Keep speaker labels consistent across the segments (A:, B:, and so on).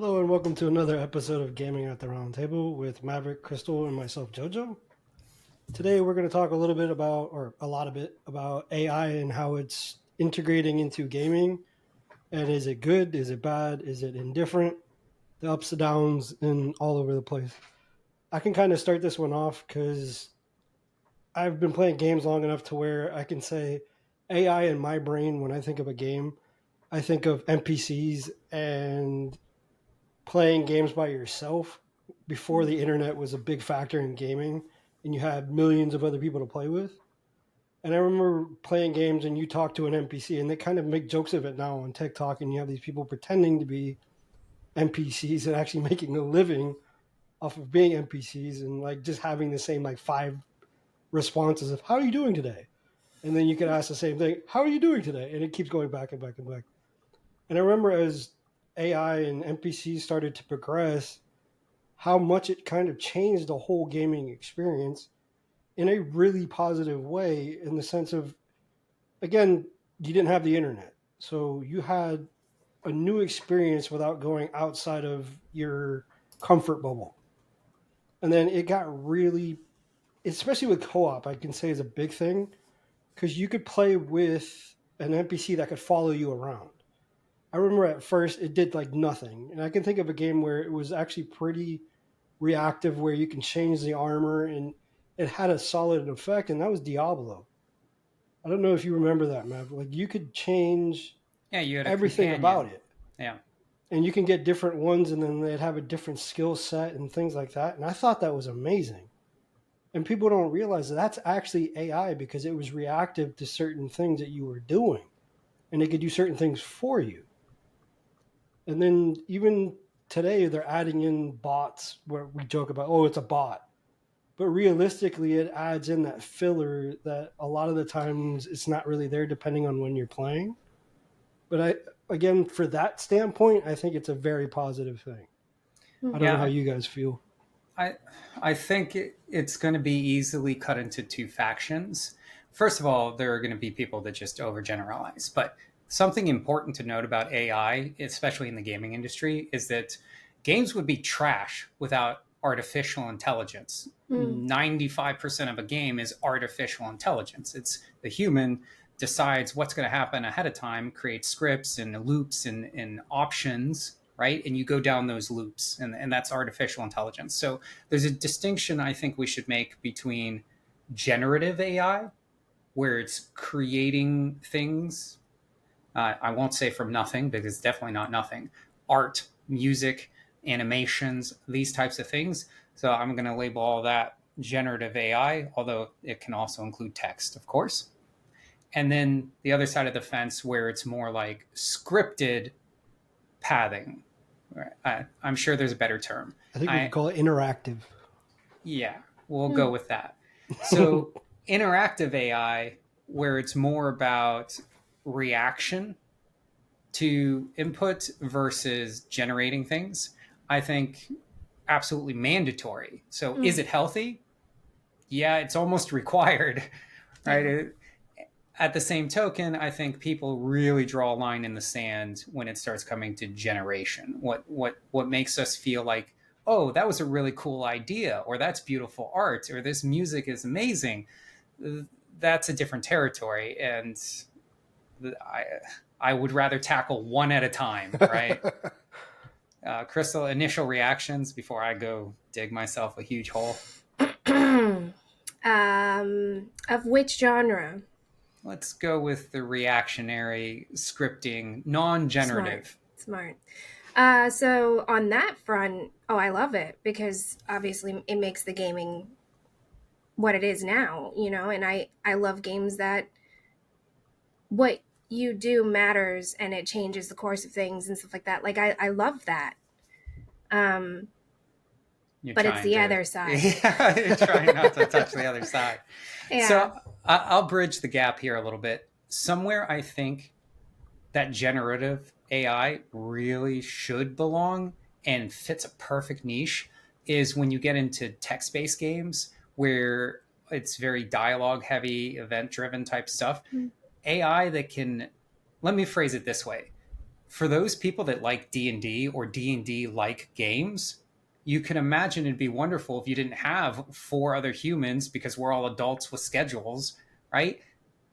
A: Hello and welcome to another episode of Gaming at the Round Table with Maverick, Crystal, and myself, Jojo. Today we're going to talk a little bit about, or a lot of it, about AI and how it's integrating into gaming. And is it good? Is it bad? Is it indifferent? The ups and downs and all over the place. I can kind of start this one off because I've been playing games long enough to where I can say AI in my brain, when I think of a game, I think of NPCs and playing games by yourself before the internet was a big factor in gaming and you had millions of other people to play with. And I remember playing games and you talk to an NPC and they kind of make jokes of it now on TikTok and you have these people pretending to be NPCs and actually making a living off of being NPCs and like just having the same like five responses of how are you doing today? And then you could ask the same thing, how are you doing today? And it keeps going back and back and back. And I remember as AI and NPCs started to progress, how much it kind of changed the whole gaming experience in a really positive way in the sense of, again, you didn't have the internet. So you had a new experience without going outside of your comfort bubble. And then it got really, especially with co-op, I can say is a big thing because you could play with an NPC that could follow you around. I remember at first it did like nothing. And I can think of a game where it was actually pretty reactive where you can change the armor and it had a solid effect, and that was Diablo. I don't know if you remember that map. Like you could change
B: Yeah, you had a
A: everything about
B: companion.
A: it.
B: Yeah.
A: And you can get different ones and then they'd have a different skill set and things like that. And I thought that was amazing. And people don't realize that that's actually AI because it was reactive to certain things that you were doing. And it could do certain things for you. And then even today they're adding in bots where we joke about, oh, it's a bot. But realistically, it adds in that filler that a lot of the times it's not really there depending on when you're playing. But again, for that standpoint, I think it's a very positive thing. I don't know how
B: Yeah,
A: you guys feel.
B: I I think it's going to be easily cut into two factions. First of all, there are going to be people that just overgeneralize, but something important to note about AI, especially in the gaming industry, is that games would be trash without artificial intelligence.
C: Mm.
B: 95% of a game is artificial intelligence. It's the human decides what's going to happen ahead of time, creates scripts and loops and options, right? And you go down those loops, and that's artificial intelligence. So there's a distinction I think we should make between generative AI, where it's creating things. I won't say from nothing because it's definitely not nothing. Art, music, animations, these types of things. So I'm going to label all that generative AI, although it can also include text, of course. And then the other side of the fence where it's more like scripted pathing. I'm sure there's a better term.
A: I think we could
B: I
A: call it interactive.
B: Yeah, we'll go
C: Mm.
B: with that. So interactive AI, where it's more about reaction to input versus generating things, I think absolutely mandatory. So is
C: Mm.
B: it healthy? Yeah, it's almost required, right?
C: Yeah.
B: At the same token, I think people really draw a line in the sand when it starts coming to generation. What makes us feel like, oh, that was a really cool idea, or that's beautiful art, or this music is amazing. That's a different territory, and I I would rather tackle one at a time, right? Crystal, initial reactions before I go dig myself a huge hole.
C: Of which genre?
B: Let's go with the reactionary scripting,
C: Smart.
B: non-generative.
C: Smart. So on that front, oh, I love it because obviously it makes the gaming what it is now, and I love games that what you do matters and it changes the course of things and stuff like that. Like I love that. Um,
B: You're
C: but it's
B: trying
C: the
B: to,
C: other side.
B: yeah, you're trying not to touch the other side.
C: Yeah.
B: So I'll bridge the gap here a little bit. Somewhere I think that generative AI really should belong and fits a perfect niche is when you get into text based games where it's very dialogue heavy, event driven type stuff.
C: Mm.
B: AI that can, let me phrase it this way, for those people that like D&D or D&D like games, you can imagine it'd be wonderful if you didn't have four other humans because we're all adults with schedules, right?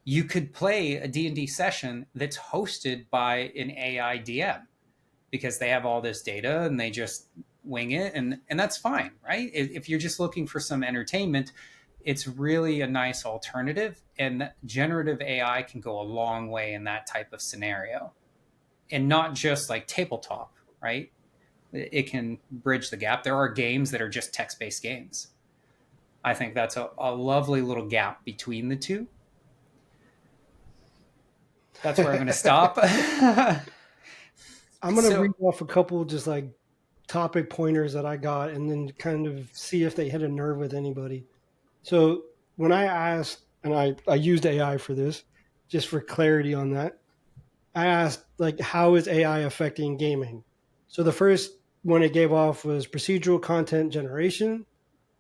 B: You could play a D&D session that's hosted by an AI DM because they have all this data and they just wing it, and that's fine, right? If you're just looking for some entertainment, it's really a nice alternative, and generative AI can go a long way in that type of scenario, and not just like tabletop, right? It can bridge the gap. There are games that are just text-based games. I think that's a lovely little gap between the two. That's where I'm going to stop.
A: I'm gonna read
B: So,
A: off a couple just like topic pointers that I got, and then kind of see if they hit a nerve with anybody. So when I asked, and I used AI for this, just for clarity on that, I asked like, how is AI affecting gaming? So the first one it gave off was procedural content generation.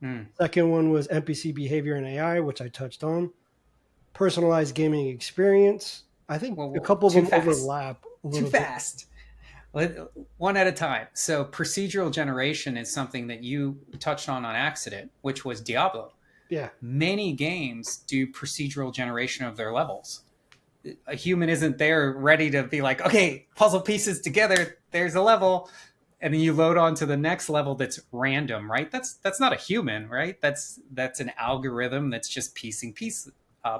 B: mm,
A: Second one was NPC behavior and AI, which I touched on. Personalized gaming experience. I think a
B: well,
A: couple of
B: too
A: them
B: fast.
A: overlap a
B: Too
A: little bit.
B: fast. One at a time. So, procedural generation is something that you touched on accident, which was Diablo.
A: Yeah.
B: Many games do procedural generation of their levels. A human isn't there ready to be like, okay, puzzle pieces together, there's a level, and then you load on to the next level that's random, right? That's not a human, right? That's an algorithm that's just piecing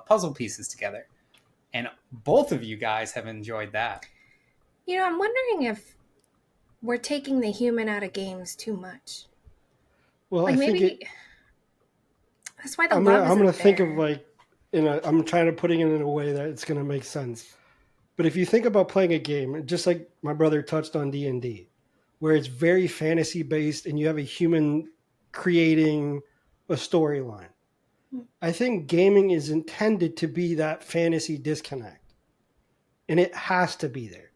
B: puzzle pieces together. And both of you guys have enjoyed that.
C: I'm wondering if we're taking the human out of games too much.
A: Well, I
C: Like
A: think it.
C: maybe that's why the
A: I'm gonna
C: love
A: I'm gonna
C: isn't
A: think of
C: there.
A: like I'm trying to putting it in a way that it's gonna make sense. But if you think about playing a game, just like my brother touched on D&D, where it's very fantasy based and you have a human creating a storyline. I think gaming is intended to be that fantasy disconnect. And it has to be there.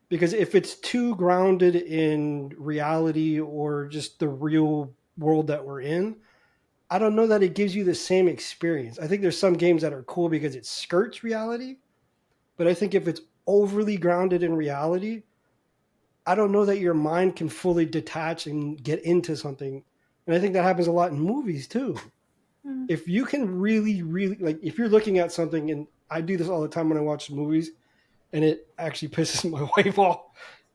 A: Because if it's too grounded in reality or just the real world that we're in, I don't know that it gives you the same experience. I think there's some games that are cool because it skirts reality, but I think if it's overly grounded in reality, I don't know that your mind can fully detach and get into something. And I think that happens a lot in movies too.
C: Mm.
A: If you can really, really, like, if you're looking at something, and I do this all the time when I watch movies, and it actually pisses my wife off,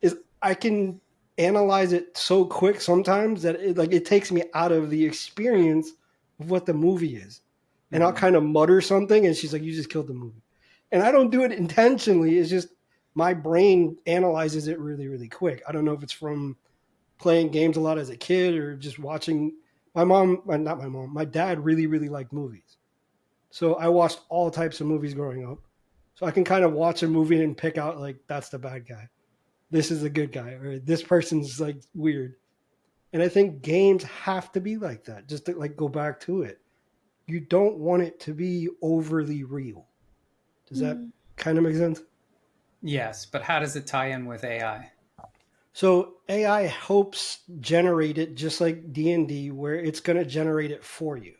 A: is I can analyze it so quick sometimes that it takes me out of the experience of what the movie is. And I'll
B: Mm-hmm.
A: kind of mutter something, and she's like, "You just killed the movie." And I don't do it intentionally. It's just my brain analyzes it really, really quick. I don't know if it's from playing games a lot as a kid or just watching. Not my mom, my dad really, really liked movies. So I watched all types of movies growing up. So I can kind of watch a movie and pick out like that's the bad guy. This is the good guy, or this person's like weird. And I think games have to be like that, just to like go back to it. You don't want it to be overly real. Does that
C: Mm.
A: kind of make sense?
B: Yes, but how does it tie in with AI?
A: So AI helps generate it just like D&D, where it's going to generate it for you.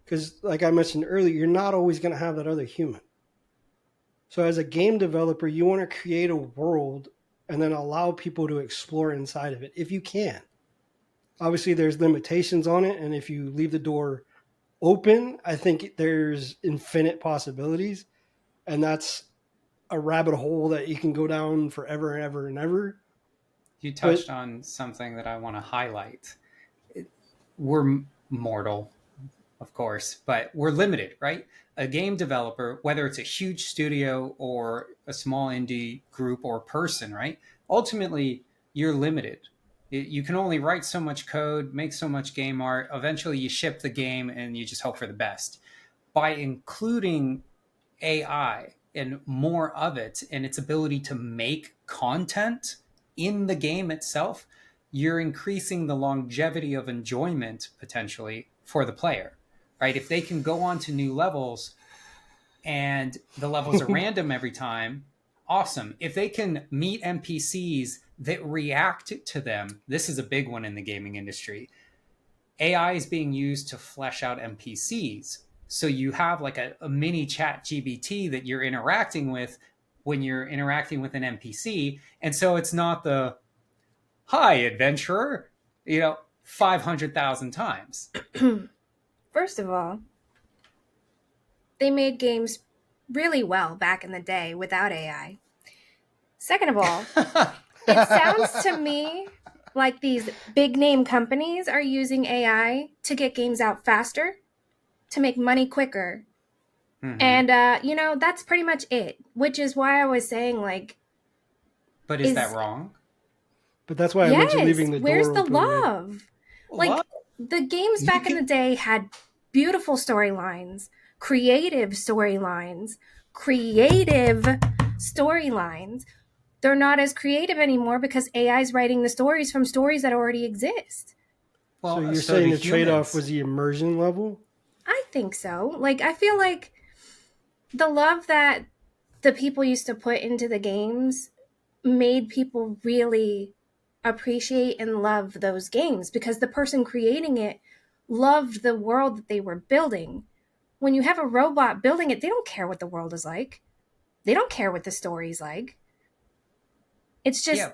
A: Because like I mentioned earlier, you're not always going to have that other human. So as a game developer, you want to create a world and then allow people to explore inside of it if you can. Obviously, there's limitations on it, and if you leave the door open, I think there's infinite possibilities, and that's a rabbit hole that you can go down forever and ever and ever.
B: You
A: But
B: touched on something that I want to highlight. We're mortal, of course, but we're limited, right? A game developer, whether it's a huge studio or a small indie group or person, right? Ultimately, you're limited. You can only write so much code, make so much game art. Eventually, you ship the game and you just hope for the best. By including AI and more of it and its ability to make content in the game itself, you're increasing the longevity of enjoyment potentially for the player, right? If they can go on to new levels and the levels are random every time, awesome. If they can meet NPCs that react to them, this is a big one in the gaming industry. AI is being used to flesh out NPCs. So you have like a mini chat GBT that you're interacting with when you're interacting with an NPC. And so it's not the "Hi, adventurer," 500,000 times.
C: First of all, they made games really well back in the day without AI. Second of all, it sounds to me like these big name companies are using AI to get games out faster, to make money quicker.
B: Mhm.
C: And, that's pretty much it, which is why I was saying, like,
B: But is that wrong?
A: But that's why I mentioned
C: yes,
A: leaving the
C: where's
A: door
C: the
A: open, right?
C: love?
B: Love.
C: Like, the games
B: You
C: back in the
B: can.
C: day had beautiful storylines, creative storylines, creative storylines. They're not as creative anymore because AI is writing the stories from stories that already exist.
A: So
B: Well,
A: you're
B: so
A: saying
B: do
A: the trade-off
B: humans.
A: was the immersion level?
C: I think so. Like, I feel like the love that the people used to put into the games made people really appreciate and love those games because the person creating it loved the world that they were building. When you have a robot building it, they don't care what the world is like. They don't care what the story's like. It's just
B: Yeah,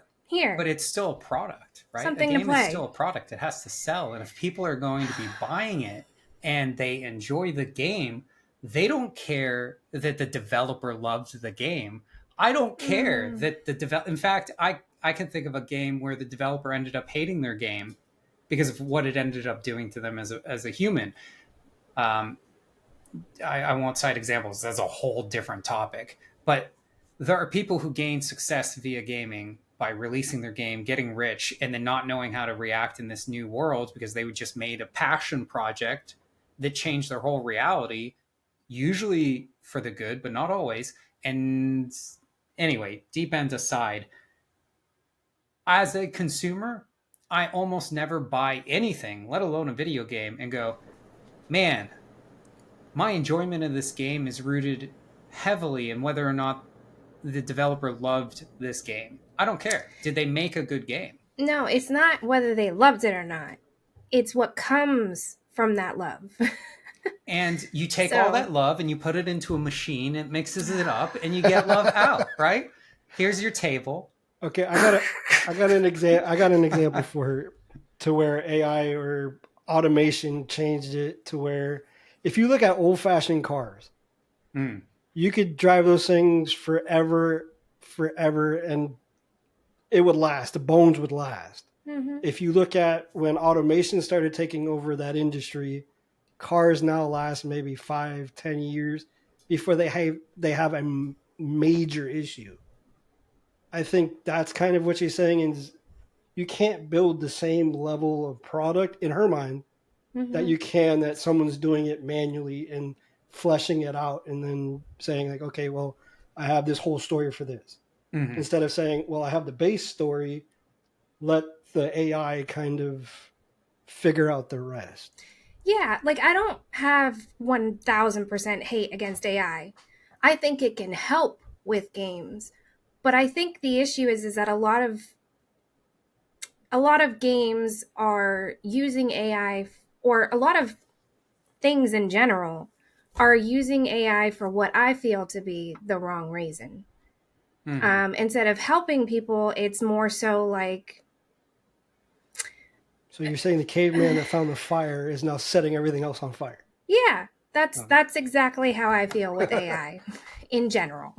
B: but
C: here,
B: it's still a product, right? A
C: something to
B: game is still
C: play.
B: a product. It has to sell. And if people are going to be buying it and they enjoy the game, they don't care that the developer loved the game. I don't care
C: Mm.
B: that the develop. In fact, I can think of a game where the developer ended up hating their game because of what it ended up doing to them as a human. Um, I won't cite examples. That's a whole different topic. But there are people who gain success via gaming by releasing their game, getting rich, and then not knowing how to react in this new world because they just made a passion project that changed their whole reality, usually for the good, but not always. And anyway, deep ends aside, as a consumer, I almost never buy anything, let alone a video game, and go, man, my enjoyment of this game is rooted heavily in whether or not the developer loved this game. I don't care. Did they make a good game?
C: No, it's not whether they loved it or not. It's what comes from that love.
B: And you take all
C: So,
B: that love and you put it into a machine, it mixes it up, and you get love out, right? Here's your table.
A: Okay, I got an example for her to where AI or automation changed it to where if you look at old-fashioned cars,
B: Mm.
A: you could drive those things forever, and it would last. The bones would last.
C: mhm.
A: If you look at when automation started taking over that industry, cars now last maybe 5, 10 years before they have a major issue. I think that's kind of what she's saying is you can't build the same level of product in her mind that
C: Mhm.
A: you can that someone's doing it manually and fleshing it out and then saying like, okay, well, I have this whole story for this.
B: Hmm.
A: Instead of saying, well, I have the base story, let the AI kind of figure out the rest.
C: Yeah, like I don't have 1000% hate against AI. I think it can help with games. But I think the issue is that a lot of games are using AI or a lot of things in general are using AI for what I feel to be the wrong reason.
B: Hmm.
C: Instead of helping people, it's more so like,
A: So you're saying the caveman that found the fire is now setting everything else on fire.
C: yeah, that's
A: Okay.
C: that's exactly how I feel with AI in general.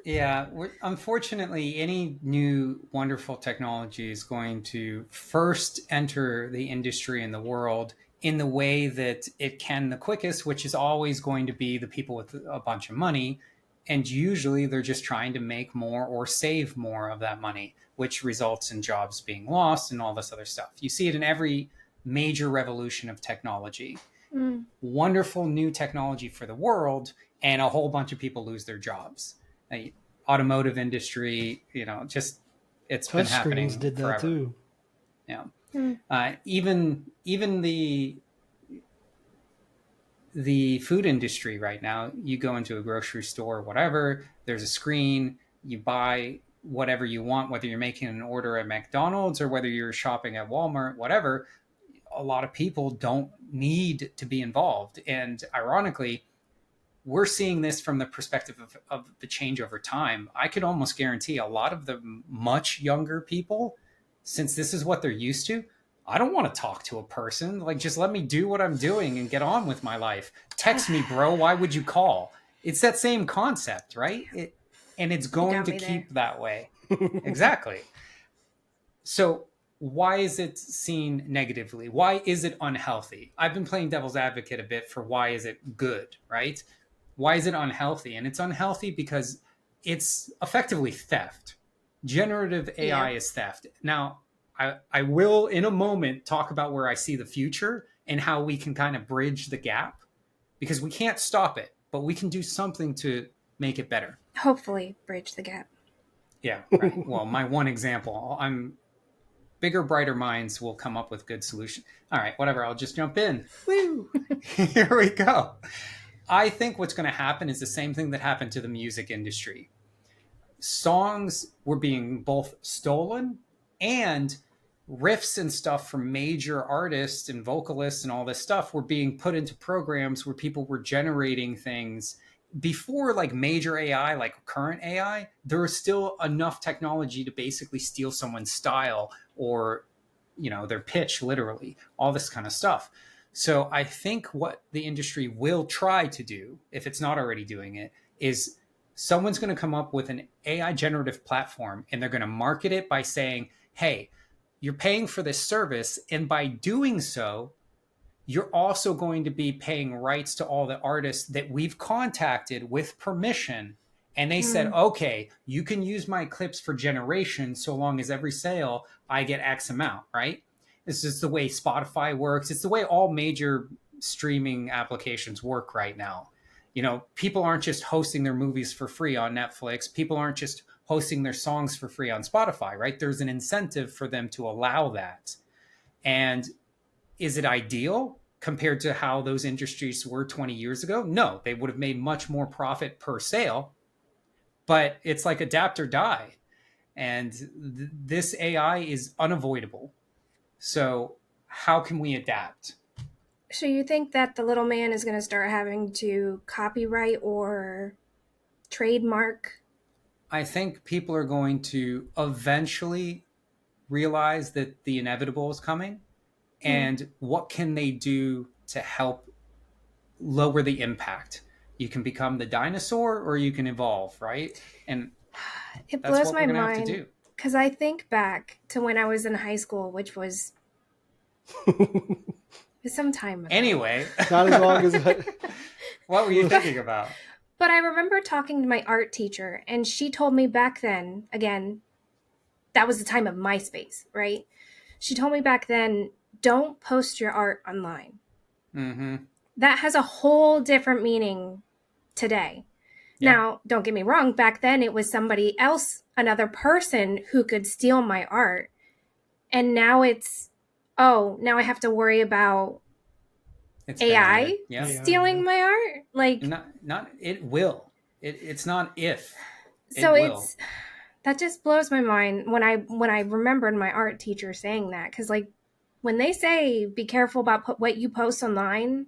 B: Yeah, unfortunately, any new wonderful technology is going to first enter the industry and the world in the way that it can the quickest, which is always going to be the people with a bunch of money. And usually they're just trying to make more or save more of that money, which results in jobs being lost and all this other stuff. You see it in every major revolution of technology.
C: Mm.
B: Wonderful new technology for the world, and a whole bunch of people lose their jobs. Automotive industry, just it's been
A: Touchscreens
B: happening
A: did that
B: forever.
A: too.
B: Yeah,
C: Mm.
B: even the food industry right now. You go into a grocery store, whatever. There's a screen. You buy whatever you want, whether you're making an order at McDonald's or whether you're shopping at Walmart, whatever. A lot of people don't need to be involved, and ironically, we're seeing this from the perspective of the change over time. I could almost guarantee a lot of the much younger people, since this is what they're used to, I don't want to talk to a person. Like, just let me do what I'm doing and get on with my life. Text me, bro. Why would you call? It's that same concept, right? And it's going to keep that way. Exactly. So why is it seen negatively? Why is it unhealthy? I've been playing devil's advocate a bit for why is it good, right? Why is it unhealthy? And it's unhealthy because it's effectively theft. Generative AI is theft. Now, I will in a moment talk about where I see the future and how we can kind of bridge the gap, because we can't stop it, but we can do something to make it better.
C: Hopefully bridge the gap.
B: Yeah, right. Well, my one example, bigger, brighter minds will come up with good solutions. All right, whatever. I'll just jump in. Woo! Here we go. I think what's going to happen is the same thing that happened to the music industry. Songs were being both stolen, and riffs and stuff from major artists and vocalists and all this stuff were being put into programs where people were generating things. Before like major AI, like current AI, there was still enough technology to basically steal someone's style or, their pitch, literally, all this kind of stuff. So I think what the industry will try to do, if it's not already doing it, is someone's going to come up with an AI generative platform, and they're going to market it by saying, hey, you're paying for this service, and by doing so, you're also going to be paying rights to all the artists that we've contacted with permission. And they said, okay, you can use my clips for generations so long as every sale I get X amount, right? This is the way Spotify works. It's the way all major streaming applications work right now. People aren't just hosting their movies for free on Netflix. People aren't just hosting their songs for free on Spotify, right? There's an incentive for them to allow that. And is it ideal compared to how those industries were 20 years ago? No, they would have made much more profit per sale, but it's like adapt or die. And this AI is unavoidable. So how can we adapt?
C: So you think that the little man is going to start having to copyright or trademark?
B: I think people are going to eventually realize that the inevitable is coming, and what can they do to help lower the impact? You can become the dinosaur or you can evolve, right? And
C: it
B: that's
C: blows
B: what
C: my
B: we're gonna have to
C: mind
B: do.
C: because I think back to when I was in high school, which was some time ago.
B: Anyway,
A: Not as long as I...
B: What were you thinking about?
C: But I remember talking to my art teacher, and she told me back then, again, that was the time of MySpace, right? She told me back then, don't post your art online.
B: Mm-hmm.
C: That has a whole different meaning today. Yeah. Now, don't get me wrong, back then it was somebody else, another person who could steal my art. And now it's, now I have to worry about AI stealing my art? Like,
B: not it will. It's not if.
C: So it's that just blows my mind when I remembered my art teacher saying that, because like when they say be careful about what you post online,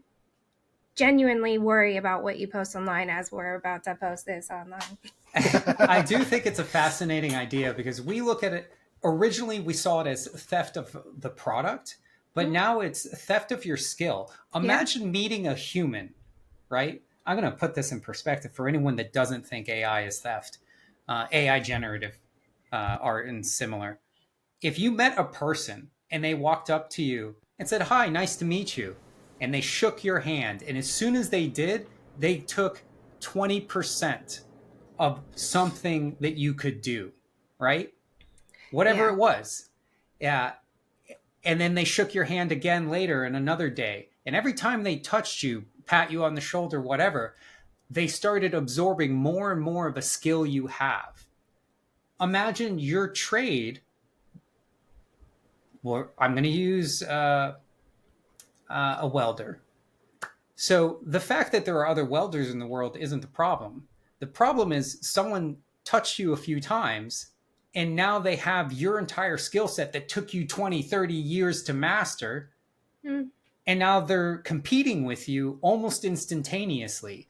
C: genuinely worry about what you post online, as we're about to post this online.
B: I do think it's a fascinating idea because we look at it, originally we saw it as theft of the product, but now it's theft of your skill. Imagine meeting a human, right? I'm going to put this in perspective for anyone that doesn't think AI is theft. AI generative art and similar. If you met a person and they walked up to you and said, hi, nice to meet you, and they shook your hand, and as soon as they did, they took 20% of something that you could do, right? Whatever it was. Yeah. And then they shook your hand again later and another day. And every time they touched you, pat you on the shoulder, whatever, they started absorbing more and more of a skill you have. Imagine your trade. Well, I'm going to use a welder. So the fact that there are other welders in the world isn't the problem. The problem is someone touched you a few times, and now they have your entire skill set that took you 20, 30 years to master. And now they're competing with you almost instantaneously.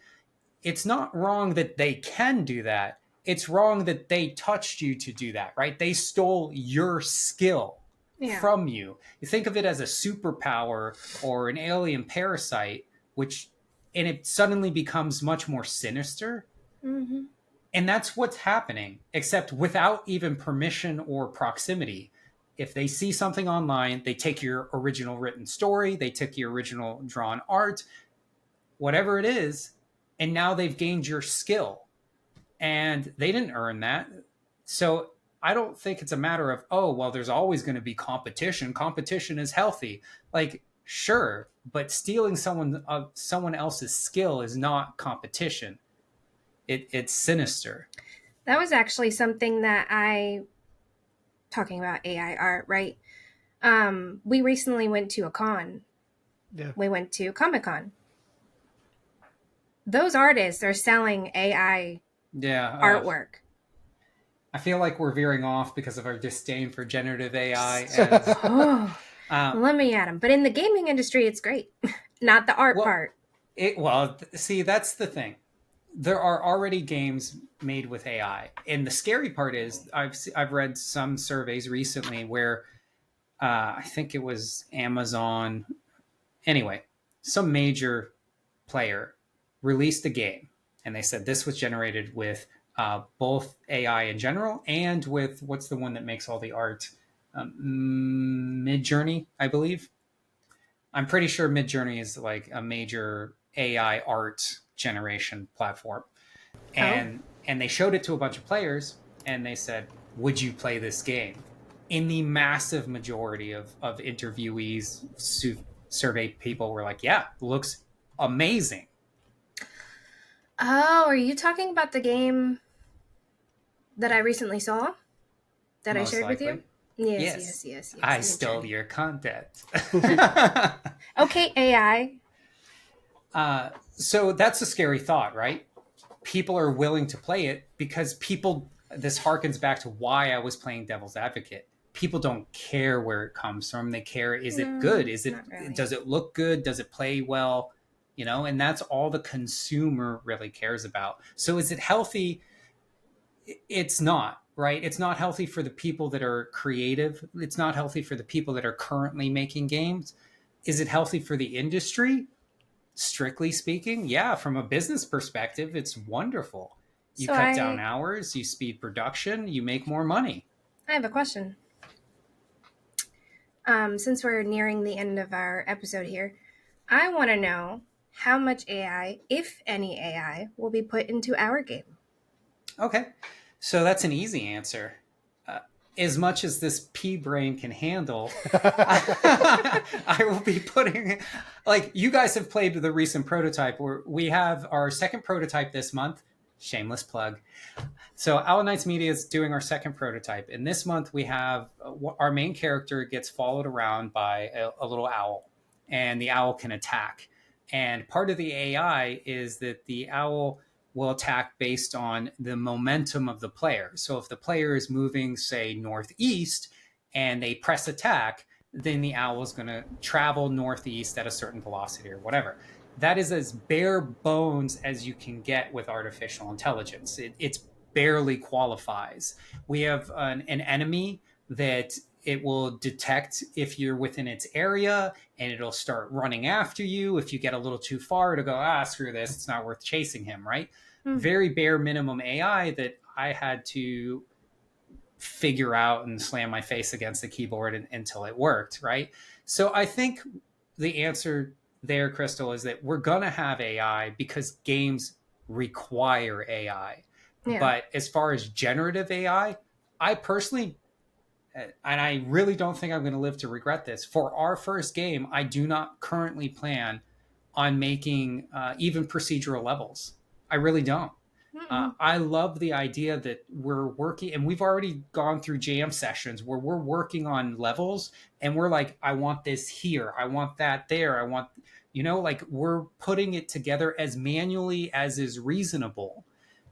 B: it's not wrong that they can do that. It's wrong that they touched you to do that, right? They stole your skill
C: Yeah.
B: from you. You think of it as a superpower or an alien parasite, which, and it suddenly becomes much more sinister.
C: Mm-hmm.
B: And that's what's happening, except without even permission or proximity. If they see something online, they take your original written story, they took your original drawn art, whatever it is, and now they've gained your skill. And they didn't earn that. So I don't think it's a matter of, oh, well, there's always going to be competition. Competition is healthy. Like, sure, but stealing someone else's skill is not competition. It's sinister.
C: That was actually something that talking about AI art, right? We recently went to a con.
A: Yeah.
C: We went to Comic-Con. Those artists are selling AI
B: Yeah.
C: artwork.
B: I feel like we're veering off because of our disdain for generative AI. And
C: Oh, let me at them. But in the gaming industry, it's great. Not the art
B: well,
C: part.
B: see, that's the thing. There are already games made with AI, and the scary part is I've read some surveys recently where I think it was Amazon. Anyway, some major player released a game, and they said this was generated with both AI in general and with what's the one that makes all the art, Midjourney, I believe. I'm pretty sure Midjourney is like a major AI art generation platform,
C: Oh.
B: and they showed it to a bunch of players, and they said, "Would you play this game?" In the massive majority of interviewees, survey people were like, "Yeah, looks amazing."
C: Oh, are you talking about the game that I recently saw that I
B: Most
C: shared with you?
B: likely,
C: Yes,
B: yes.
C: yes, yes, yes.
B: I stole your content.
C: Okay, AI.
B: So that's a scary thought, right? People are willing to play it because people, this harkens back to why I was playing devil's advocate. People don't care where it comes from. They care, is it good?
C: No,
B: Is it,
C: not really.
B: does it look good? Does it play well? And that's all the consumer really cares about. So is it healthy? It's not, right? It's not healthy for the people that are creative. It's not healthy for the people that are currently making games. Is it healthy for the industry? Strictly speaking, yeah, from a business perspective, it's wonderful. You
C: So
B: cut down
C: I
B: hours, you speed production, you make more money.
C: I have a question. Since we're nearing the end of our episode here, I want to know how much AI, if any AI, will be put into our game.
B: Okay, so that's an easy answer. Uh, as much as this pea brain can handle, I will be putting, like, you guys have played the recent prototype where we have our second prototype this month. Shameless plug. So Owl Knights Media is doing our second prototype, and this month we have our main character gets followed around by a little owl, and the owl can attack. And part of the AI is that the owl will attack based on the momentum of the player. So if the player is moving, say, northeast, and they press attack, then the owl is going to travel northeast at a certain velocity or whatever. That is as bare bones as you can get with artificial intelligence. It's barely qualifies. We have an enemy that it will detect if you're within its area, and it'll start running after you. If you get a little too far, it'll go, screw this, it's not worth chasing him, right? Very bare minimum AI that I had to figure out and slam my face against the keyboard until it worked, right? So I think the answer there, Crystal, is that we're going to have AI because games require AI.
C: Yeah.
B: But as far as generative AI, I personally, and I really don't think I'm going to live to regret this, for our first game, I do not currently plan on making even procedural levels. I really don't. I love the idea that we're working, and we've already gone through jam sessions where we're working on levels, and we're like, I want this here, I want that there, I want, like we're putting it together as manually as is reasonable.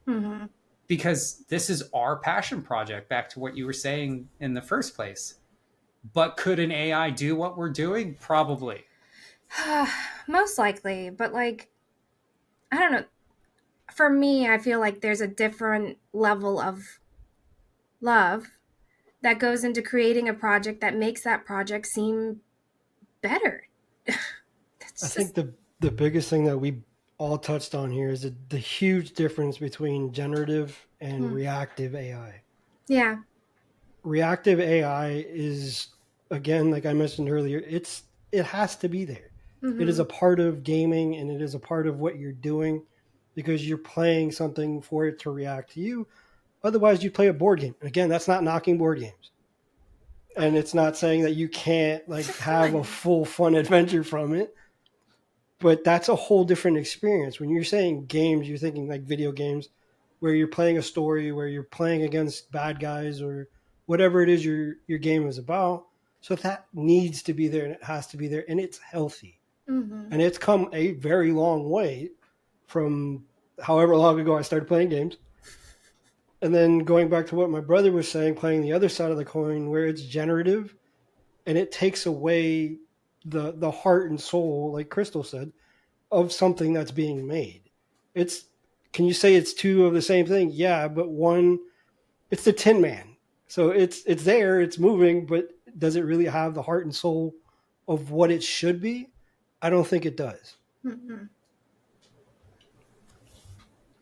C: Mm-hmm.
B: Because this is our passion project, back to what you were saying in the first place. But could an AI do what we're doing? Probably.
C: Most likely, but like, I don't know. for me, I feel like there's a different level of love that goes into creating a project that makes that project seem better.
A: I
C: That's
A: think
C: just
A: the biggest thing that we all touched on here is the huge difference between generative and
C: hmm.
A: reactive AI.
C: Yeah.
A: Reactive AI is, again, like I mentioned earlier, it has to be there. It is
C: Mm-hmm.
A: a part of gaming and it is a part of what you're doing because you're playing something for it to react to you. Otherwise, you play a board game. Again, that's not knocking board games. And it's not saying that you can't
C: They're
A: like have a
C: fun.
A: full fun adventure from it, but that's a whole different experience. When you're saying games, you're thinking like video games where you're playing a story, where you're playing against bad guys or whatever it is your game is about. So that needs to be there and it has to be there and it's healthy.
C: Mm-hmm.
A: And it's come a very long way from however long ago I started playing games. And then going back to what my brother was saying, playing the other side of the coin where it's generative and it takes away the heart and soul, like Crystal said, of something that's being made. It's can you say it's two of the same thing? Yeah, but one it's the Tin Man. So it's there, it's moving, but does it really have the heart and soul of what it should be? I don't think it does.
C: Mm-hmm.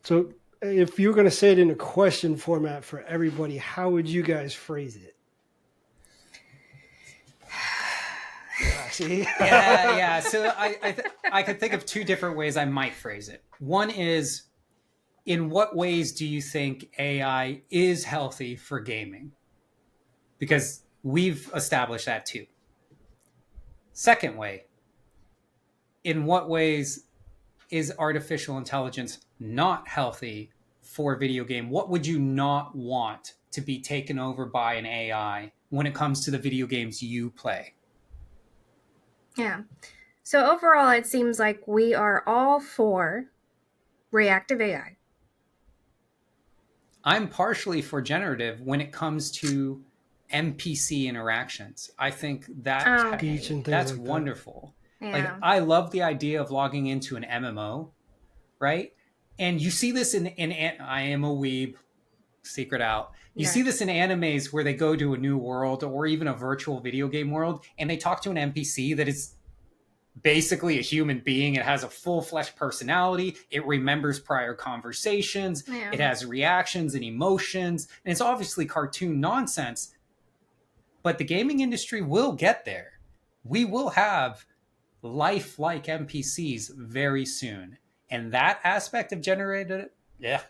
A: So if you're going to say it in a question format for everybody, how would you guys phrase it? Yeah, see?
B: Yeah. So I could think of two different ways I might phrase it. One is, in what ways do you think AI is healthy for gaming? Because we've established that too. Second way, in what ways is artificial intelligence not healthy for a video game? What would you not want to be taken over by an AI when it comes to the video games you play?
C: Yeah. So overall, it seems like we are all for reactive AI.
B: I'm partially for generative when it comes to NPC interactions. I think
C: Oh,
A: Speech
C: okay.
A: and things
B: that's
A: like that.
B: wonderful. Like,
C: Yeah.
B: I love the idea of logging into an MMO, right? And you see this in I am a weeb, secret out. You see
C: Right.
B: this in animes where they go to a new world or even a virtual video game world and they talk to an NPC that is basically a human being. It has a full fledged personality. It remembers prior conversations.
C: Yeah.
B: It has reactions and emotions. And it's obviously cartoon nonsense, but the gaming industry will get there. We will have lifelike NPCs very soon. And that aspect of generated, yeah,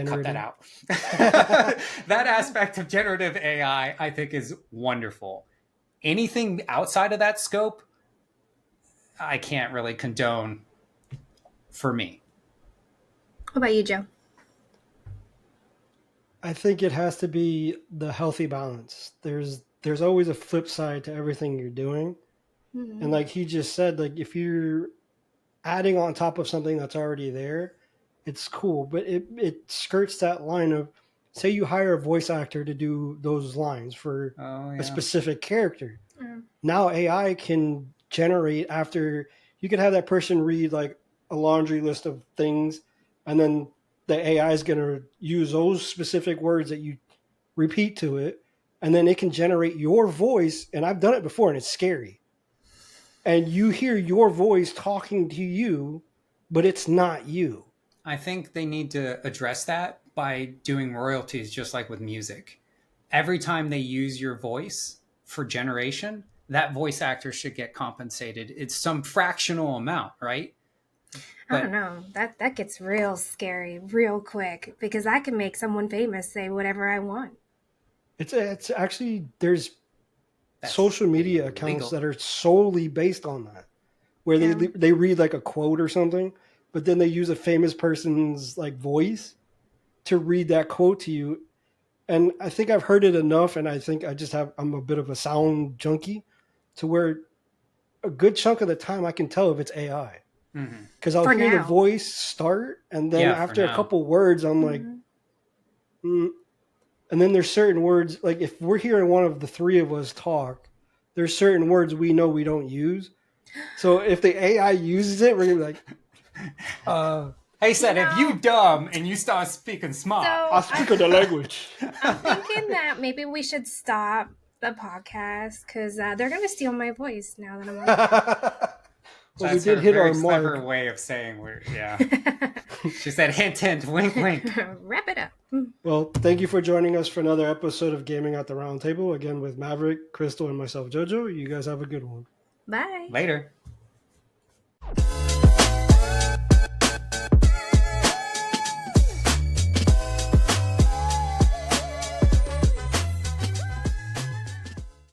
B: cut that
A: Generative.
B: out. That aspect of generative AI, I think, is wonderful. Anything outside of that scope, I can't really condone for me.
C: What about you, Joe?
A: I think it has to be the healthy balance. There's always a flip side to everything you're doing. And
C: Mm-hmm.
A: like he just said, like if you're adding on top of something that's already there, it's cool. But it skirts that line of say you hire a voice actor to do those lines for
B: Oh,
A: a
B: yeah.
A: specific character.
C: Mm.
A: Now AI can generate after you could have that person read like a laundry list of things and then the AI is going to use those specific words that you repeat to it and then it can generate your voice and I've done it before and it's scary and you hear your voice talking to you but it's not you.
B: I think they need to address that by doing royalties just like with music. Every time they use your voice for generation, that voice actor should get compensated. It's some fractional amount, right?
C: I don't
B: But
C: know. That gets real scary real quick because I can make someone famous say whatever I want.
A: It's actually there's
B: that's
A: social media accounts
B: illegal.
A: that are solely based on that where
C: Yeah.
A: they read like a quote or something but then they use a famous person's like voice to read that quote to you. And I think I've heard it enough, and I think I'm a bit of a sound junkie to where a good chunk of the time I can tell if it's AI
B: Mm-hmm.
A: because I'll
C: For
A: hear the
C: now.
A: voice start, and then
B: Yeah, for
A: after a
B: now.
A: couple words, I'm like,
C: Mm-hmm.
A: mm. And then there's certain words like if we're hearing one of the three of us talk, there's certain words we know we don't use. So if the AI uses it, we're gonna be like, uh.
B: Hey, said,
C: You
B: if
C: know-
B: you dumb and you start speaking smart.
A: I speak of the language.
C: I'm thinking that maybe we should stop the podcast because they're going to steal my voice now that I'm on.
A: Well, we
B: That's
A: did
B: her
A: hit
B: very
A: our
B: clever
A: mark.
B: way of saying yeah. She said, hint, hint, wink, wink.
C: Wrap it up.
A: Well, thank you for joining us for another episode of Gaming at the Round Table, again with Maverick, Crystal, and myself, Jojo. You guys have a good one.
C: Bye.
B: Later.